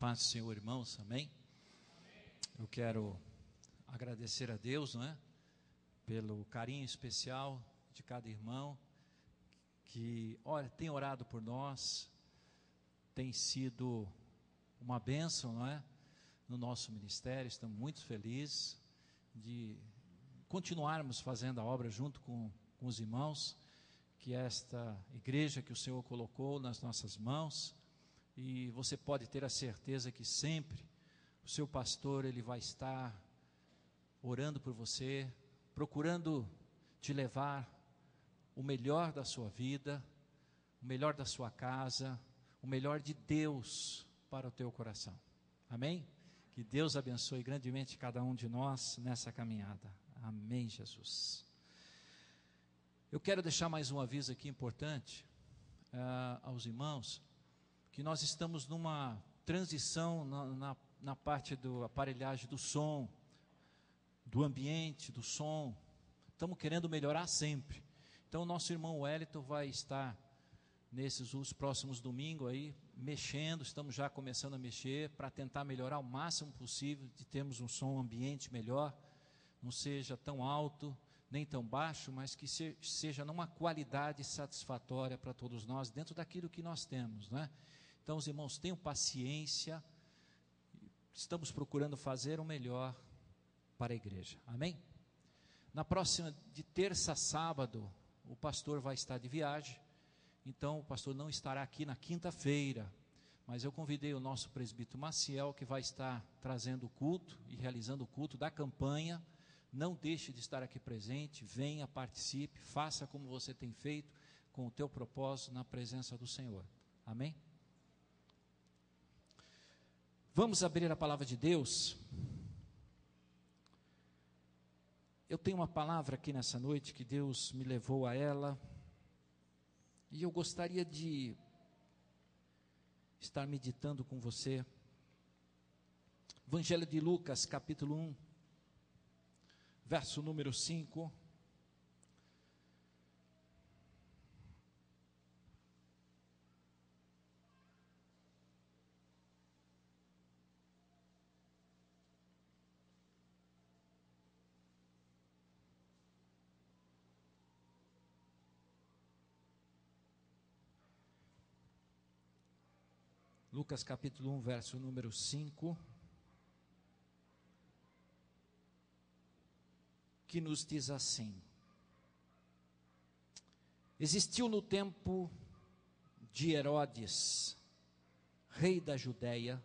Paz do Senhor, irmãos, amém? Eu quero agradecer a Deus, não é? Pelo carinho especial de cada irmão que, olha, tem orado por nós, tem sido uma bênção, não é? No nosso ministério, estamos muito felizes de continuarmos fazendo a obra junto com os irmãos, que esta igreja que o Senhor colocou nas nossas mãos. E você pode ter a certeza que sempre o seu pastor, ele vai estar orando por você, procurando te levar o melhor da sua vida, o melhor da sua casa, o melhor de Deus para o teu coração. Amém? Que Deus abençoe grandemente cada um de nós nessa caminhada. Amém, Jesus. Eu quero deixar mais um aviso aqui importante aos irmãos, que nós estamos numa transição na parte da aparelhagem do som, do ambiente, do som. Estamos querendo melhorar sempre. Então o nosso irmão Wellington vai estar os próximos domingos aí, mexendo, estamos já começando a mexer, para tentar melhorar o máximo possível, de termos um som ambiente melhor, não seja tão alto, nem tão baixo, mas que seja numa qualidade satisfatória para todos nós, dentro daquilo que nós temos, não é? Então, os irmãos, tenham paciência, estamos procurando fazer o melhor para a igreja, amém? Na próxima, de terça a sábado, o pastor vai estar de viagem, então o pastor não estará aqui na quinta-feira, mas eu convidei o nosso presbítero Maciel, que vai estar trazendo o culto e realizando o culto da campanha. Não deixe de estar aqui presente, venha, participe, faça como você tem feito, com o teu propósito na presença do Senhor, amém? Vamos abrir a palavra de Deus. Eu tenho uma palavra aqui nessa noite que Deus me levou a ela, e eu gostaria de estar meditando com você. Evangelho de Lucas, capítulo 1, verso número 5. Lucas capítulo 1, verso número 5, que nos diz assim: existiu no tempo de Herodes, rei da Judéia,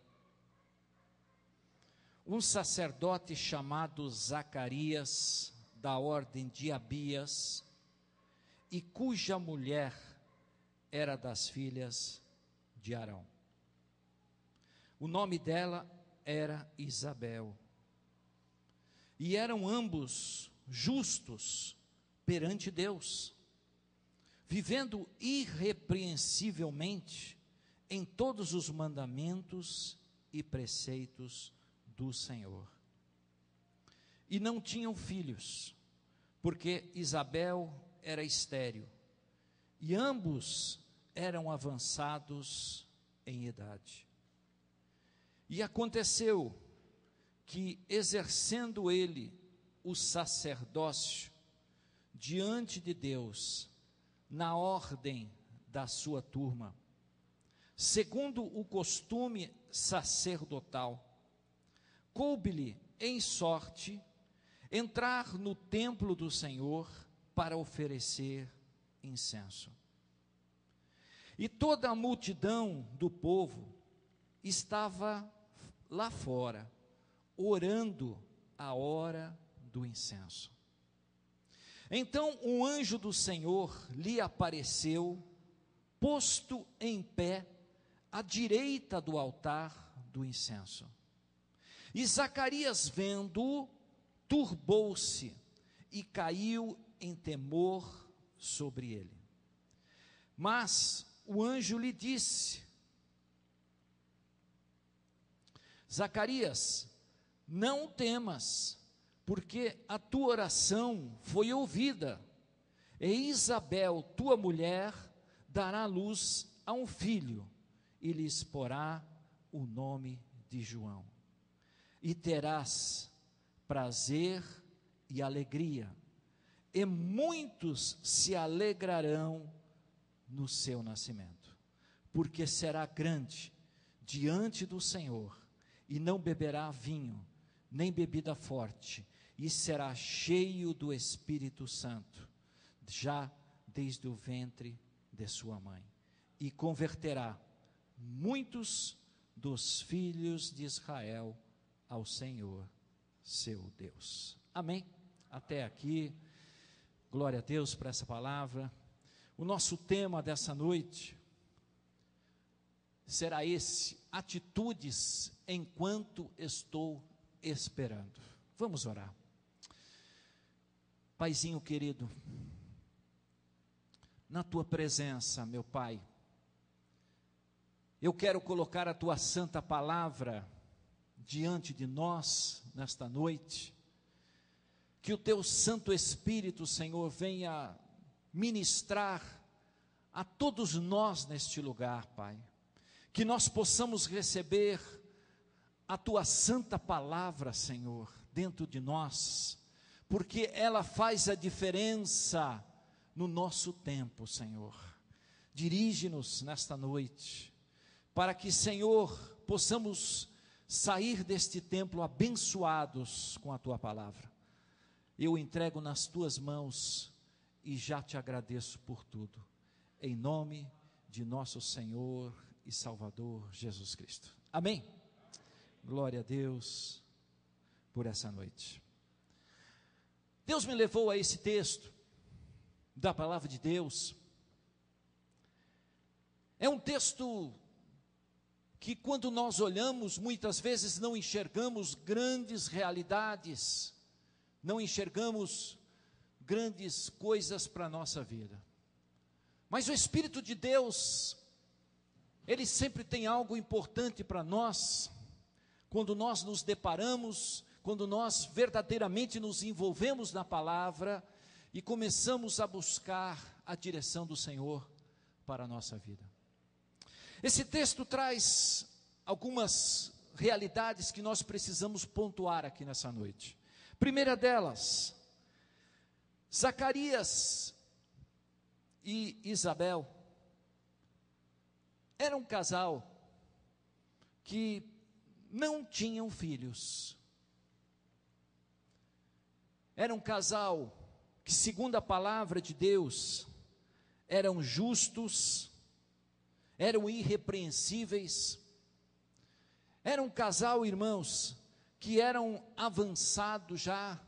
um sacerdote chamado Zacarias, da ordem de Abias, e cuja mulher era das filhas de Arão. O nome dela era Isabel, e eram ambos justos perante Deus, vivendo irrepreensivelmente em todos os mandamentos e preceitos do Senhor. E não tinham filhos, porque Isabel era estéril, e ambos eram avançados em idade. E aconteceu que, exercendo ele o sacerdócio diante de Deus, na ordem da sua turma, segundo o costume sacerdotal, coube-lhe em sorte entrar no templo do Senhor para oferecer incenso. E toda a multidão do povo estava lá fora, orando a hora do incenso. Então um anjo do Senhor lhe apareceu, posto em pé, à direita do altar do incenso. E Zacarias, vendo-o, turbou-se e caiu em temor sobre ele. Mas o anjo lhe disse: Zacarias, não temas, porque a tua oração foi ouvida, e Isabel, tua mulher, dará luz a um filho, e lhes porá o nome de João, e terás prazer e alegria, e muitos se alegrarão no seu nascimento, porque será grande diante do Senhor, e não beberá vinho, nem bebida forte, e será cheio do Espírito Santo, já desde o ventre de sua mãe, e converterá muitos dos filhos de Israel ao Senhor, seu Deus. Amém? Até aqui, glória a Deus por essa palavra. O nosso tema dessa noite será esse: atitudes enquanto estou esperando. Vamos orar. Paizinho querido, na tua presença, meu Pai, eu quero colocar a tua santa palavra diante de nós nesta noite, que o teu Santo Espírito, Senhor, venha ministrar a todos nós neste lugar, Pai, que nós possamos receber a tua santa palavra, Senhor, dentro de nós, porque ela faz a diferença no nosso tempo, Senhor. Dirige-nos nesta noite, para que, Senhor, possamos sair deste templo abençoados com a tua palavra. Eu entrego nas tuas mãos e já te agradeço por tudo, em nome de nosso Senhor e Salvador Jesus Cristo. Amém? Glória a Deus por essa noite. Deus me levou a esse texto da palavra de Deus. É um texto que, quando nós olhamos, muitas vezes não enxergamos grandes realidades, não enxergamos grandes coisas para a nossa vida. Mas o Espírito de Deus, Ele sempre tem algo importante para nós, quando nós nos deparamos, quando nós verdadeiramente nos envolvemos na palavra e começamos a buscar a direção do Senhor para a nossa vida. Esse texto traz algumas realidades que nós precisamos pontuar aqui nessa noite. Primeira delas, Zacarias e Isabel era um casal que não tinham filhos. Era um casal que, segundo a palavra de Deus, eram justos, eram irrepreensíveis. Era um casal, irmãos, que eram avançados já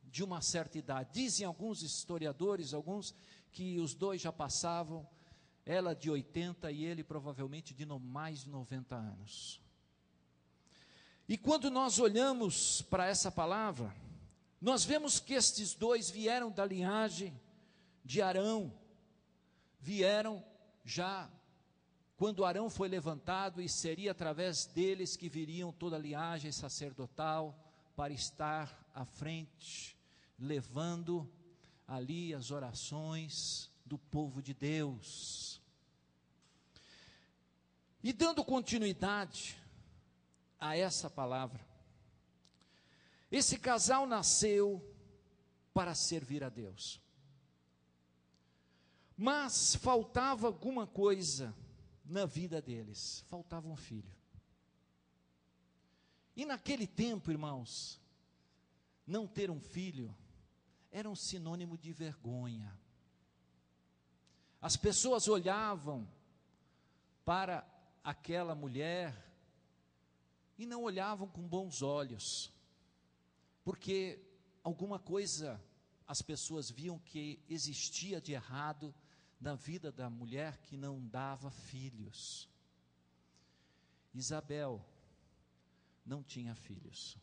de uma certa idade. Dizem alguns historiadores, alguns, que os dois já passavam, ela de 80 e ele provavelmente de mais de 90 anos. E quando nós olhamos para essa palavra, nós vemos que estes dois vieram da linhagem de Arão, vieram já quando Arão foi levantado, e seria através deles que viriam toda a linhagem sacerdotal para estar à frente, levando ali as orações do povo de Deus. E dando continuidade a essa palavra, esse casal nasceu para servir a Deus, mas faltava alguma coisa na vida deles, faltava um filho. E naquele tempo, irmãos, não ter um filho era um sinônimo de vergonha. As pessoas olhavam para aquela mulher e não olhavam com bons olhos, porque alguma coisa as pessoas viam que existia de errado na vida da mulher que não dava filhos. Isabel não tinha filhos.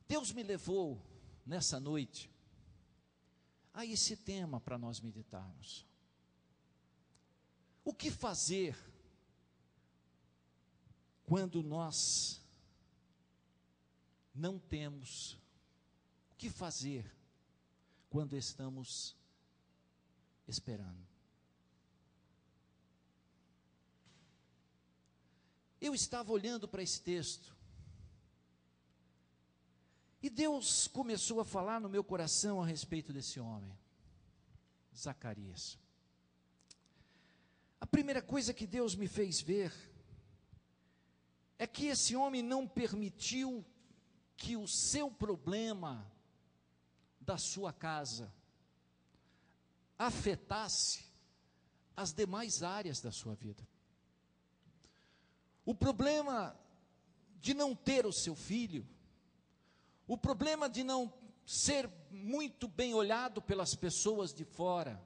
Deus me levou nessa noite a esse tema para nós meditarmos. O que fazer quando nós não temos? O que fazer quando estamos esperando? eu estava olhando para esse texto, e Deus começou a falar no meu coração a respeito desse homem, Zacarias. A primeira coisa que Deus me fez ver é que esse homem não permitiu que o seu problema da sua casa afetasse as demais áreas da sua vida. O problema de não ter o seu filho, o problema de não ser muito bem olhado pelas pessoas de fora,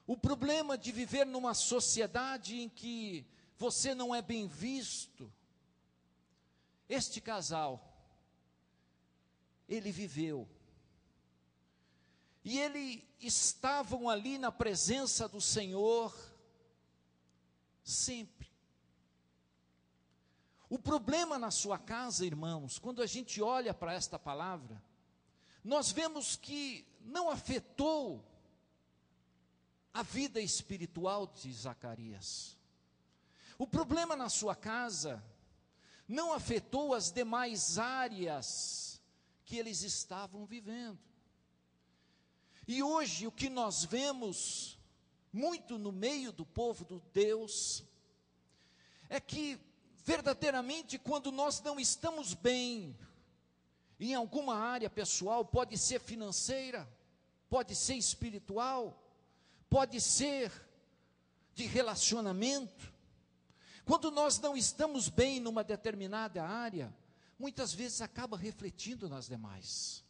o problema de viver numa sociedade em que você não é bem visto, este casal, ele viveu, e eles estavam ali na presença do Senhor, sempre. O problema na sua casa, irmãos, quando a gente olha para esta palavra, nós vemos que não afetou a vida espiritual de Zacarias. O problema na sua casa não afetou as demais áreas que eles estavam vivendo. E hoje o que nós vemos muito no meio do povo de Deus é que verdadeiramente quando nós não estamos bem em alguma área pessoal, pode ser financeira, pode ser espiritual, pode ser de relacionamento, quando nós não estamos bem numa determinada área, muitas vezes acaba refletindo nas demais.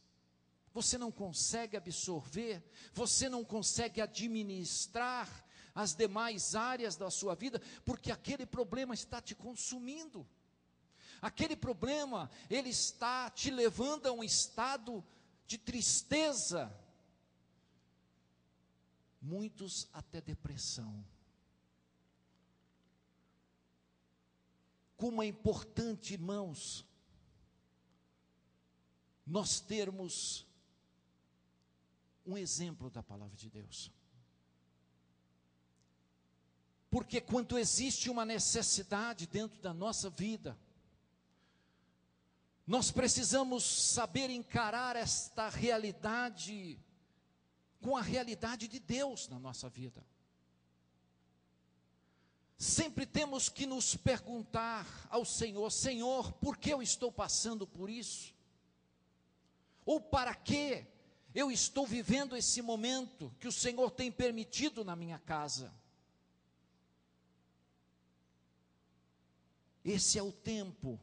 Você não consegue absorver, você não consegue administrar as demais áreas da sua vida, porque aquele problema está te consumindo. Aquele problema, ele está te levando a um estado de tristeza, muitos até depressão. Como é importante, irmãos, nós termos um exemplo da palavra de Deus. Porque quando existe uma necessidade dentro da nossa vida, nós precisamos saber encarar esta realidade com a realidade de Deus na nossa vida. Sempre temos que nos perguntar ao Senhor: Senhor, por que eu estou passando por isso? Ou para que eu estou vivendo esse momento que o Senhor tem permitido na minha casa? Esse é o tempo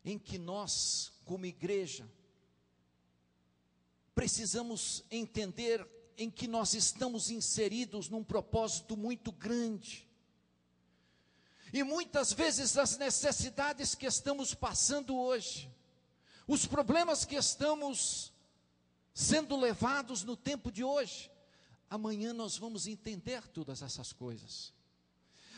em que nós, como igreja, precisamos entender em que nós estamos inseridos num propósito muito grande. E muitas vezes as necessidades que estamos passando hoje, os problemas que estamos sendo levados no tempo de hoje, amanhã nós vamos entender todas essas coisas.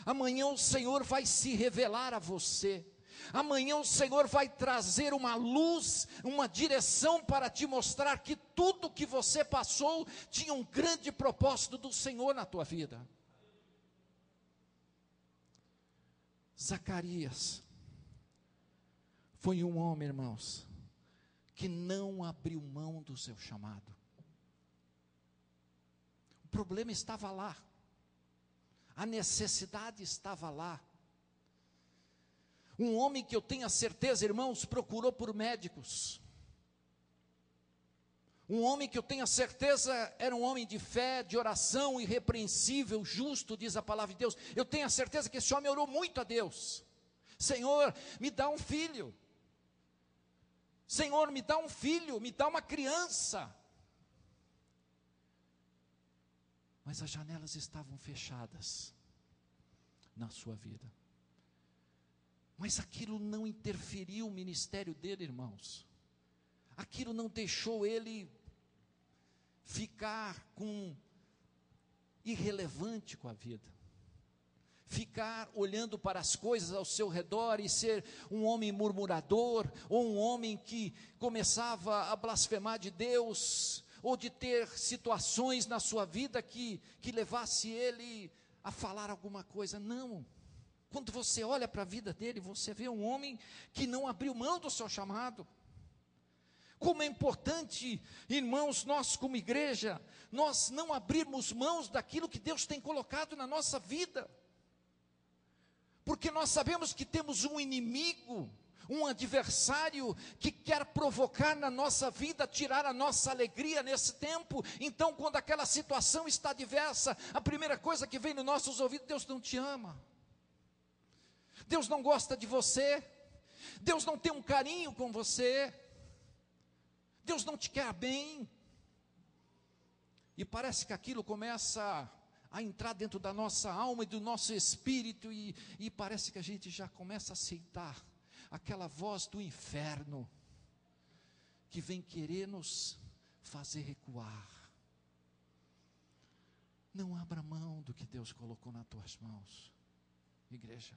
Amanhã o Senhor vai se revelar a você. Amanhã o Senhor vai trazer uma luz, uma direção para te mostrar que tudo que você passou tinha um grande propósito do Senhor na tua vida. Zacarias foi um homem, irmãos, que não abriu mão do seu chamado. O problema estava lá, a necessidade estava lá. Um homem que eu tenho a certeza, irmãos, procurou por médicos. Um homem que eu tenho a certeza era um homem de fé, de oração, irrepreensível, justo, diz a palavra de Deus. Eu tenho a certeza que esse homem orou muito a Deus. Senhor, me dá um filho. Senhor, me dá um filho, me dá uma criança. Mas as janelas estavam fechadas na sua vida. Mas aquilo não interferiu o ministério dele, irmãos. Aquilo não deixou ele ficar irrelevante com a vida. Ficar olhando para as coisas ao seu redor e ser um homem murmurador, ou um homem que começava a blasfemar de Deus, ou de ter situações na sua vida que levasse ele a falar alguma coisa. Não. Quando você olha para a vida dele, você vê um homem que não abriu mão do seu chamado. Como é importante, irmãos, nós como igreja, nós não abrirmos mãos daquilo que Deus tem colocado na nossa vida. Porque nós sabemos que temos um inimigo, um adversário que quer provocar na nossa vida, tirar a nossa alegria nesse tempo. Então, quando aquela situação está adversa, a primeira coisa que vem nos nossos ouvidos: Deus não te ama. Deus não gosta de você, Deus não tem um carinho com você, Deus não te quer bem. E parece que aquilo começa a entrar dentro da nossa alma e do nosso espírito, e parece que a gente já começa a aceitar aquela voz do inferno, que vem querer nos fazer recuar. Não abra mão do que Deus colocou nas tuas mãos, igreja.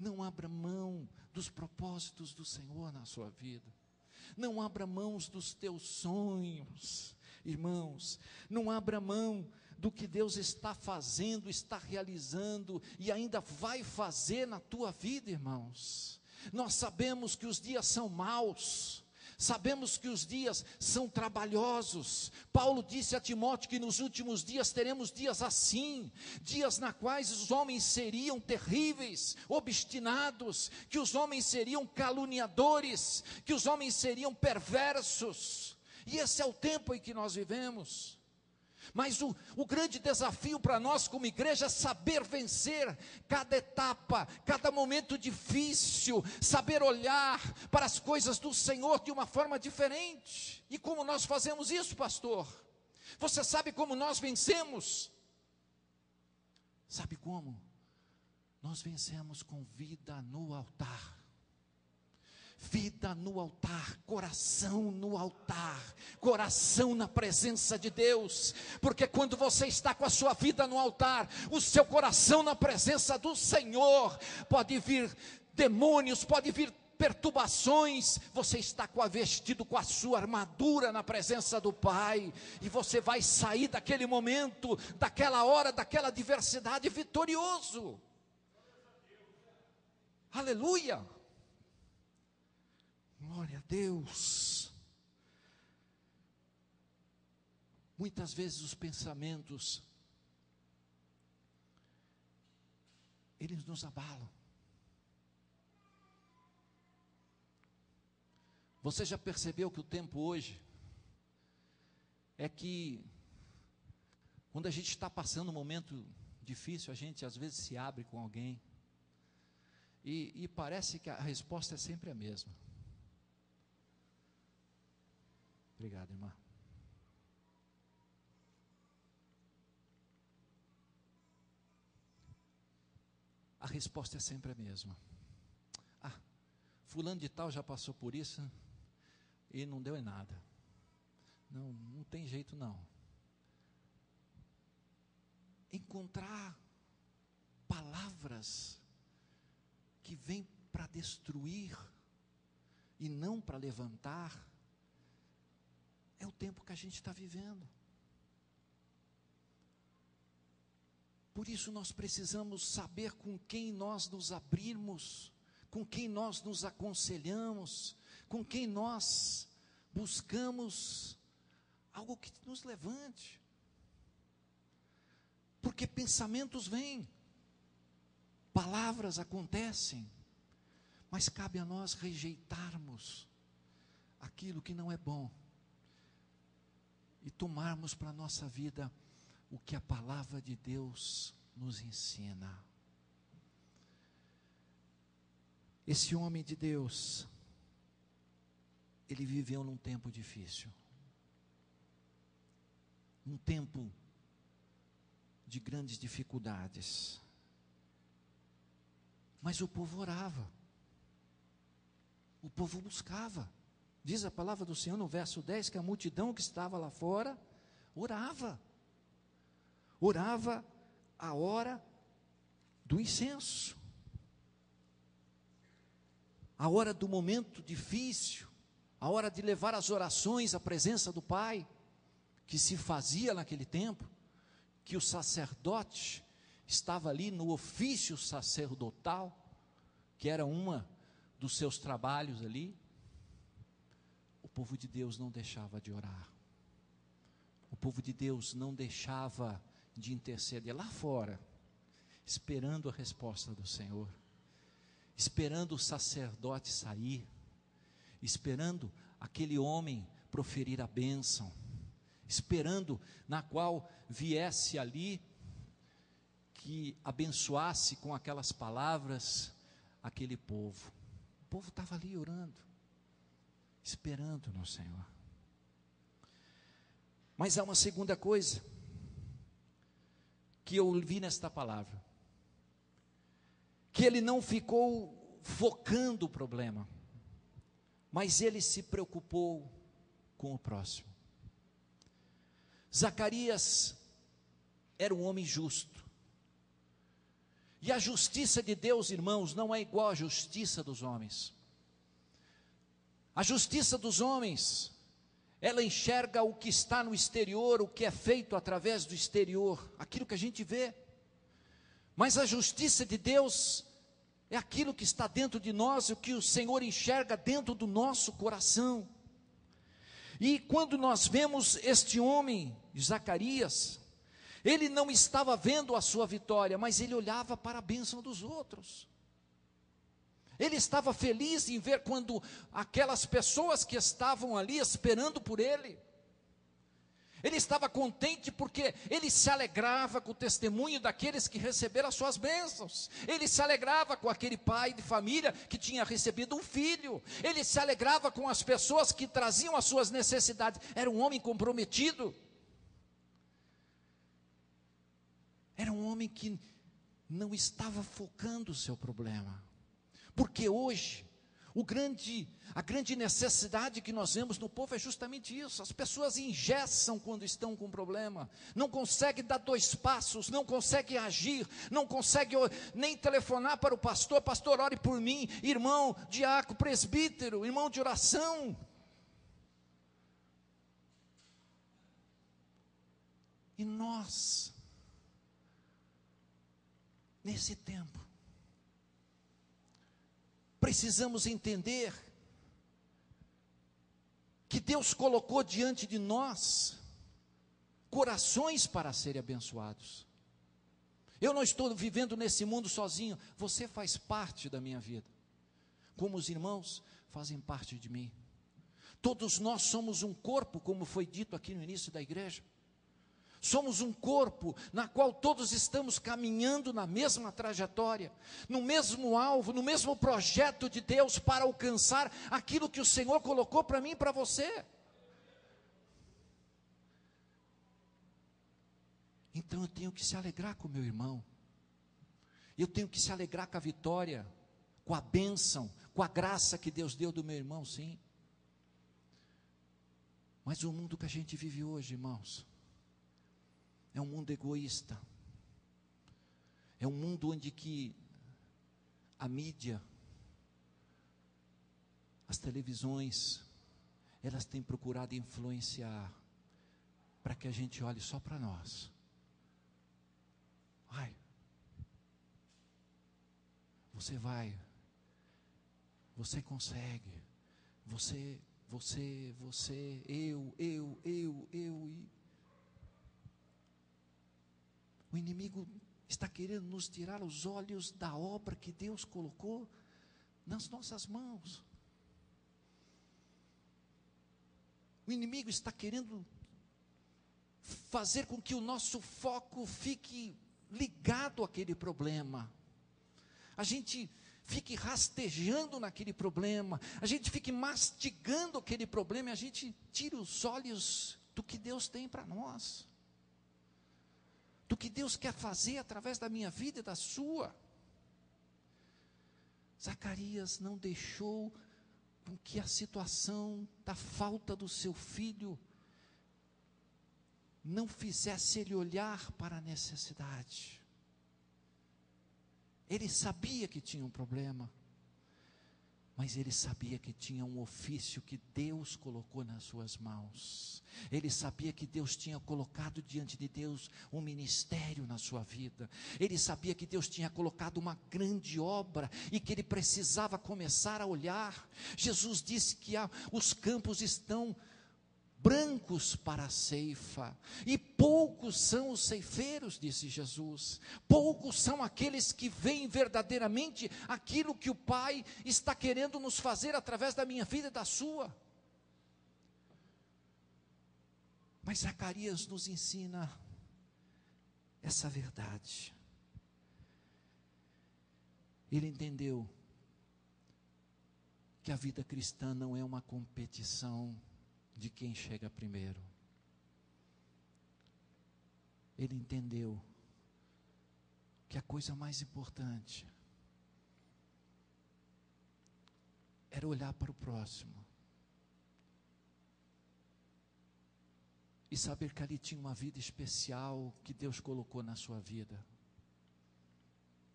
Não abra mão dos propósitos do Senhor na sua vida. Não abra mão dos teus sonhos, irmãos. Não abra mão do que Deus está fazendo, está realizando e ainda vai fazer na tua vida, irmãos. Nós sabemos que os dias são maus. Sabemos que os dias são trabalhosos. Paulo disse a Timóteo que nos últimos dias teremos dias assim, dias na quais os homens seriam terríveis, obstinados, que os homens seriam caluniadores, que os homens seriam perversos. E esse é o tempo em que nós vivemos. Mas o grande desafio para nós como igreja é saber vencer cada etapa, cada momento difícil, saber olhar para as coisas do Senhor de uma forma diferente. E como nós fazemos isso, pastor? Você sabe como nós vencemos? Sabe como? Nós vencemos com vida no altar. Vida no altar, coração no altar, coração na presença de Deus, porque quando você está com a sua vida no altar, o seu coração na presença do Senhor, pode vir demônios, pode vir perturbações, você está vestido com a sua armadura na presença do Pai, e você vai sair daquele momento, daquela hora, daquela adversidade vitorioso. Aleluia! Glória a Deus. Muitas vezes os pensamentos, eles nos abalam. Você já percebeu que o tempo hoje é que quando a gente está passando um momento difícil, a gente às vezes se abre com alguém e parece que a resposta é sempre a mesma. Obrigado, irmã. A resposta é sempre a mesma. Fulano de tal já passou por isso e não deu em nada. Não tem jeito não. Encontrar palavras que vêm para destruir e não para levantar, é o tempo que a gente está vivendo. Por isso nós precisamos saber com quem nós nos abrirmos, com quem nós nos aconselhamos, com quem nós buscamos algo que nos levante. Porque pensamentos vêm, palavras acontecem, mas cabe a nós rejeitarmos aquilo que não é bom e tomarmos para a nossa vida o que a palavra de Deus nos ensina. Esse homem de Deus, ele viveu num tempo difícil, um tempo de grandes dificuldades, mas o povo orava, o povo buscava. Diz a palavra do Senhor no verso 10 que a multidão que estava lá fora orava a hora do incenso, a hora do momento difícil, a hora de levar as orações à presença do Pai, que se fazia naquele tempo, que o sacerdote estava ali no ofício sacerdotal, que era uma dos seus trabalhos ali, o povo de Deus não deixava de orar. O povo de Deus não deixava de interceder lá fora, esperando a resposta do Senhor, esperando o sacerdote sair, esperando aquele homem proferir a bênção, esperando na qual viesse ali, que abençoasse com aquelas palavras aquele povo. O povo estava ali orando, esperando no Senhor. Mas há uma segunda coisa que eu vi nesta palavra, que ele não ficou focando o problema, mas ele se preocupou com o próximo. Zacarias era um homem justo, e a justiça de Deus, irmãos, não é igual à justiça dos homens. A justiça dos homens, ela enxerga o que está no exterior, o que é feito através do exterior, aquilo que a gente vê. Mas a justiça de Deus é aquilo que está dentro de nós, o que o Senhor enxerga dentro do nosso coração. E quando nós vemos este homem, Zacarias, ele não estava vendo a sua vitória, mas ele olhava para a bênção dos outros. Ele estava feliz em ver quando aquelas pessoas que estavam ali esperando por ele, ele estava contente porque ele se alegrava com o testemunho daqueles que receberam as suas bênçãos. Ele se alegrava com aquele pai de família que tinha recebido um filho. Ele se alegrava com as pessoas que traziam as suas necessidades. Era um homem comprometido. Era um homem que não estava focando o seu problema. Porque hoje, a grande necessidade que nós vemos no povo é justamente isso. As pessoas engessam quando estão com problema, não conseguem dar 2 passos, não conseguem agir, não conseguem nem telefonar para o pastor: pastor, ore por mim, irmão, diácono, presbítero, irmão de oração. E nós, nesse tempo, precisamos entender que Deus colocou diante de nós corações para serem abençoados. Eu não estou vivendo nesse mundo sozinho, você faz parte da minha vida, como os irmãos fazem parte de mim. Todos nós somos um corpo, como foi dito aqui no início da igreja. Somos um corpo na qual todos estamos caminhando na mesma trajetória, no mesmo alvo, no mesmo projeto de Deus para alcançar aquilo que o Senhor colocou para mim e para você. Então eu tenho que se alegrar com o meu irmão, eu tenho que se alegrar com a vitória, com a bênção, com a graça que Deus deu do meu irmão, sim. Mas o mundo que a gente vive hoje, irmãos, é um mundo egoísta, é um mundo onde que a mídia, as televisões, elas têm procurado influenciar, para que a gente olhe só para nós. Ai, você vai, você consegue, eu, e o inimigo está querendo nos tirar os olhos da obra que Deus colocou nas nossas mãos. O inimigo está querendo fazer com que o nosso foco fique ligado àquele problema. A gente fique rastejando naquele problema, a gente fique mastigando aquele problema, e a gente tira os olhos do que Deus tem para nós, do que Deus quer fazer através da minha vida e da sua. Zacarias não deixou com que a situação da falta do seu filho não fizesse ele olhar para a necessidade. Ele sabia que tinha um problema, Mas ele sabia que tinha um ofício que Deus colocou nas suas mãos. Ele sabia que Deus tinha colocado diante de Deus um ministério na sua vida. Ele sabia que Deus tinha colocado uma grande obra e que ele precisava começar a olhar. Jesus disse que os campos estão brancos para a ceifa, e poucos são os ceifeiros, disse Jesus. Poucos são aqueles que veem verdadeiramente aquilo que o Pai está querendo nos fazer através da minha vida e da sua. Mas Zacarias nos ensina essa verdade. Ele entendeu que a vida cristã não é uma competição de quem chega primeiro. Ele entendeu que a coisa mais importante era olhar para o próximo e saber que ali tinha uma vida especial que Deus colocou na sua vida,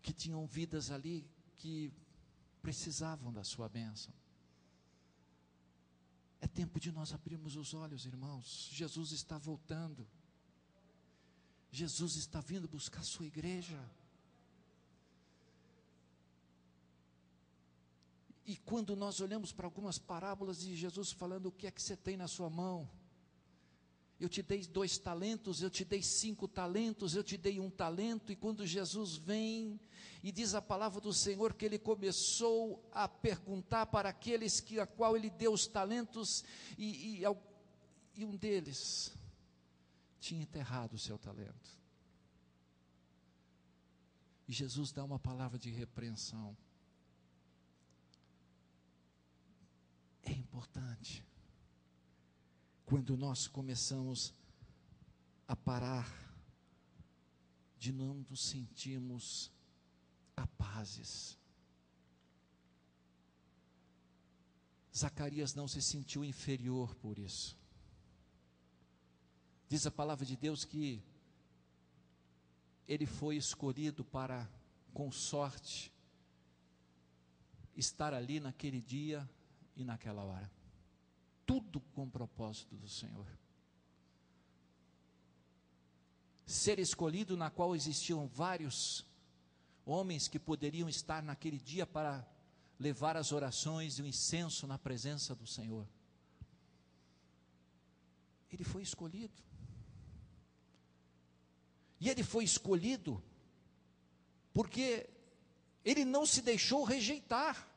que tinham vidas ali que precisavam da sua bênção. É tempo de nós abrirmos os olhos, irmãos. Jesus está voltando. Jesus está vindo buscar a sua igreja. E quando nós olhamos para algumas parábolas de Jesus falando: o que é que você tem na sua mão? Eu te dei 2 talentos, eu te dei 5 talentos, eu te dei 1 talento. E quando Jesus vem e diz a palavra do Senhor que ele começou a perguntar para aqueles a qual ele deu os talentos, e um deles tinha enterrado o seu talento. E Jesus dá uma palavra de repreensão. É importante, quando nós começamos a parar de não nos sentirmos capazes. Zacarias não se sentiu inferior por isso. Diz a palavra de Deus que ele foi escolhido para, com sorte, estar ali naquele dia e naquela hora. Tudo com o propósito do Senhor. Ser escolhido, na qual existiam vários homens que poderiam estar naquele dia para levar as orações e o incenso na presença do Senhor. Ele foi escolhido. E ele foi escolhido porque ele não se deixou rejeitar.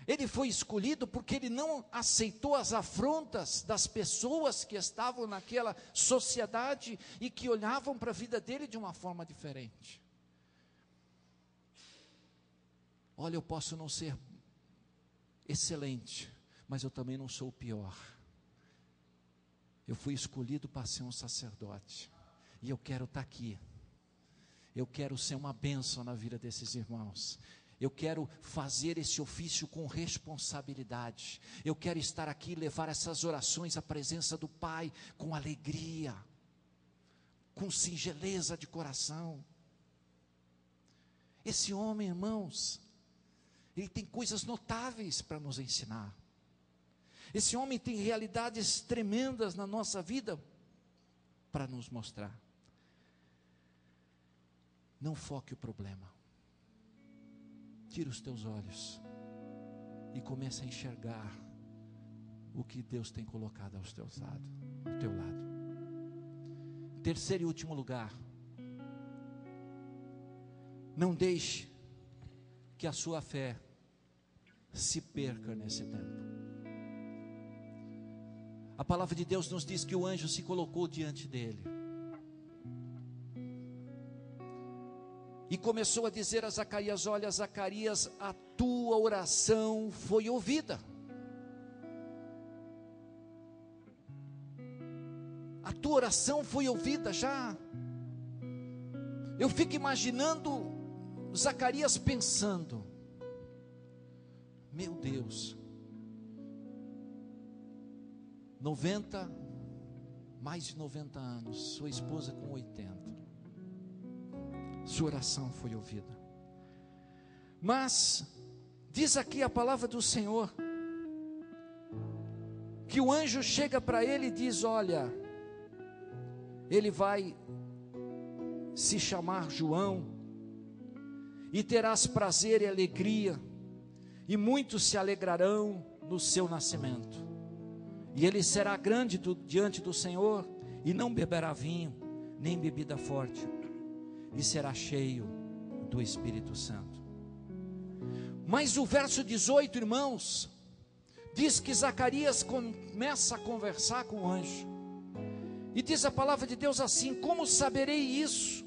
Ele foi escolhido porque ele não aceitou as afrontas das pessoas que estavam naquela sociedade e que olhavam para a vida dele de uma forma diferente. Olha, eu posso não ser excelente, mas eu também não sou o pior. Eu fui escolhido para ser um sacerdote, e eu quero estar aqui. Eu quero ser uma bênção na vida desses irmãos. Eu quero fazer esse ofício com responsabilidade. Eu quero estar aqui e levar essas orações à presença do Pai com alegria, com singeleza de coração. Esse homem, irmãos, ele tem coisas notáveis para nos ensinar. Esse homem tem realidades tremendas na nossa vida para nos mostrar. Não foque o problema. Tira os teus olhos e comece a enxergar o que Deus tem colocado ao teu lado. Terceiro e último lugar, não deixe que a sua fé se perca nesse tempo. A palavra de Deus nos diz que o anjo se colocou diante dele e começou a dizer a Zacarias: olha, Zacarias, a tua oração foi ouvida. A tua oração foi ouvida já. Eu fico imaginando Zacarias pensando: meu Deus, 90, mais de 90 anos, sua esposa com 80. Sua oração foi ouvida. Mas Diz aqui a palavra do Senhor, que o anjo chega para ele e diz: olha, ele vai se chamar João, e terás prazer e alegria, e muitos se alegrarão no seu nascimento, e ele será grande diante do Senhor, e não beberá vinho, nem bebida forte, e será cheio do Espírito Santo. Mas o verso 18, irmãos, diz que Zacarias começa a conversar com o anjo, e diz a palavra de Deus assim: como saberei isso?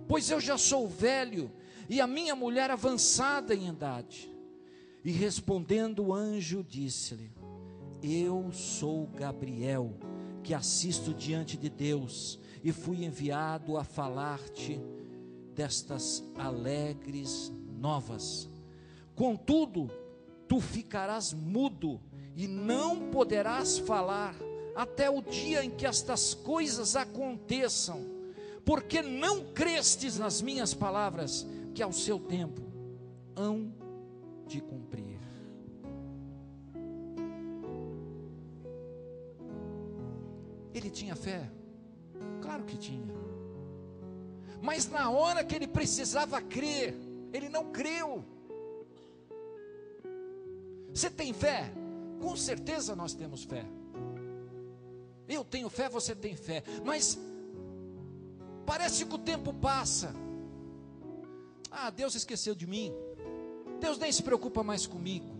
Pois eu já sou velho, e a minha mulher avançada em idade. E respondendo o anjo, disse-lhe: eu sou Gabriel, que assisto diante de Deus, e fui enviado a falar-te destas alegres novas. Contudo, tu ficarás mudo e não poderás falar até o dia em que estas coisas aconteçam, porque não crestes nas minhas palavras, que ao seu tempo hão de cumprir. Ele tinha fé? Claro que tinha. Mas na hora que ele precisava crer, ele não creu. Você tem fé? Com certeza nós temos fé. Eu tenho fé, você tem fé. Mas parece que o tempo passa. Ah, Deus esqueceu de mim. Deus nem se preocupa mais comigo.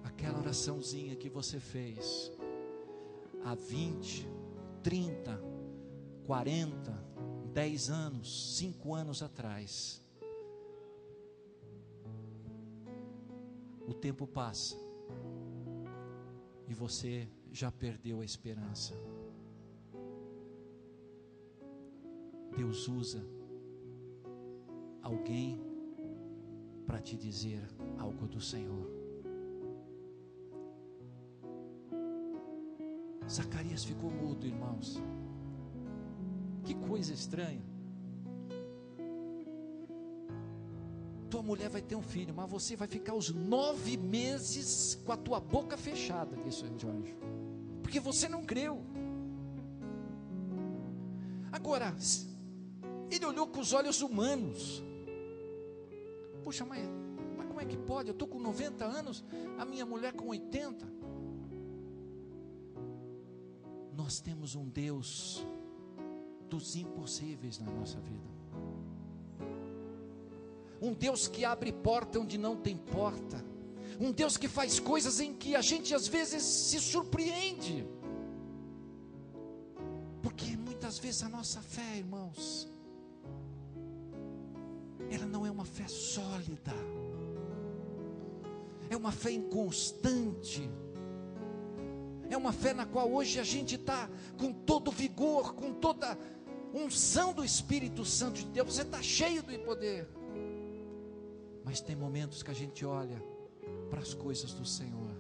Aquela oraçãozinha que você fez há 20, 30, 40, 10 anos, 5 anos atrás. O tempo passa e você já perdeu a esperança. Deus usa alguém para te dizer algo do Senhor. Zacarias ficou mudo, irmãos. Que coisa estranha. Tua mulher vai ter um filho, mas você vai ficar os 9 meses com a tua boca fechada, disse o anjo, porque você não creu. Agora, ele olhou com os olhos humanos. Puxa, mas como é que pode? Eu estou com 90 anos, a minha mulher com 80. Nós temos um Deus dos impossíveis na nossa vida. Um Deus que abre porta onde não tem porta. Um Deus que faz coisas em que a gente às vezes se surpreende. Porque muitas vezes a nossa fé, irmãos, ela não é uma fé sólida. É uma fé inconstante. É uma fé na qual hoje a gente está com todo vigor, com toda unção do Espírito Santo de Deus. Você está cheio do poder. Mas tem momentos que a gente olha para as coisas do Senhor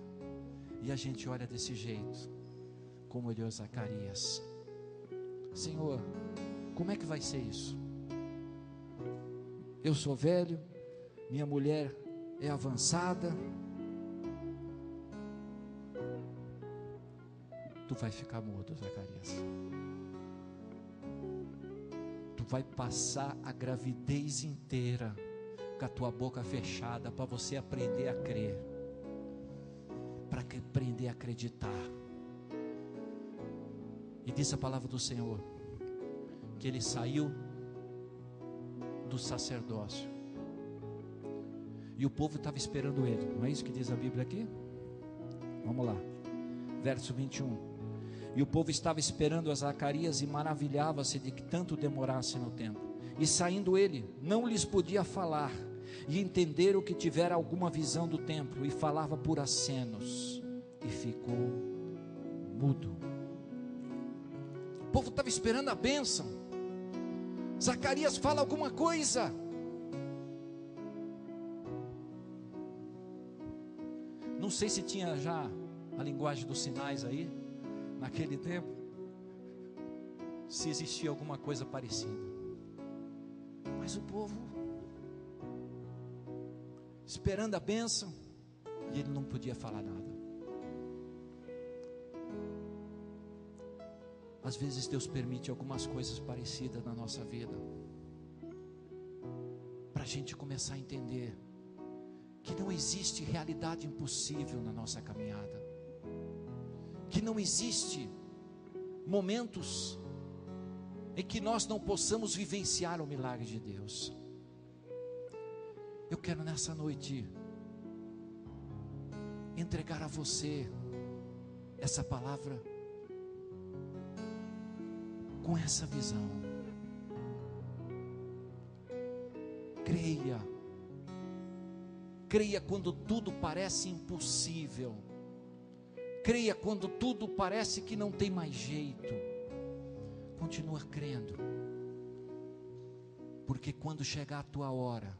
e a gente olha desse jeito, como olhou Zacarias. Senhor, como é que vai ser isso? Eu sou velho, minha mulher é avançada. Tu vai ficar mudo, Zacarias. Tu vai passar a gravidez inteira com a tua boca fechada, para você aprender a crer, para aprender a acreditar. E diz a palavra do Senhor que ele saiu do sacerdócio e o povo estava esperando ele. Não é isso que diz a Bíblia aqui? Vamos lá, verso 21. E o povo estava esperando a Zacarias e maravilhava-se de que tanto demorasse no templo. E saindo ele, não lhes podia falar, e entenderam que tivera alguma visão do templo, e falava por acenos, e ficou mudo. O povo estava esperando a bênção. Zacarias fala alguma coisa. Não sei se tinha já a linguagem dos sinais aí, naquele tempo, se existia alguma coisa parecida. Mas o povo esperando a bênção, e ele não podia falar nada. Às vezes Deus permite algumas coisas parecidas na nossa vida, para a gente começar a entender que não existe realidade impossível na nossa caminhada, que não existe momentos em que nós não possamos vivenciar o milagre de Deus. Eu quero nessa noite entregar a você essa palavra com essa visão. Creia quando tudo parece impossível. Creia quando tudo parece que não tem mais jeito. Continua crendo, porque quando chegar a tua hora,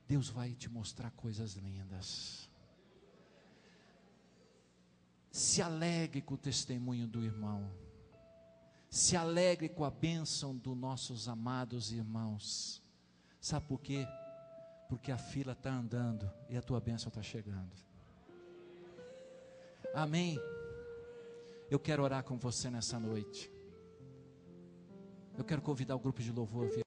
Deus vai te mostrar coisas lindas. Se alegre com o testemunho do irmão. Se alegre com a bênção dos nossos amados irmãos. Sabe por quê? Porque a fila está andando e a tua bênção está chegando. Amém? Eu quero orar com você nessa noite. Eu quero convidar o grupo de louvor a vir.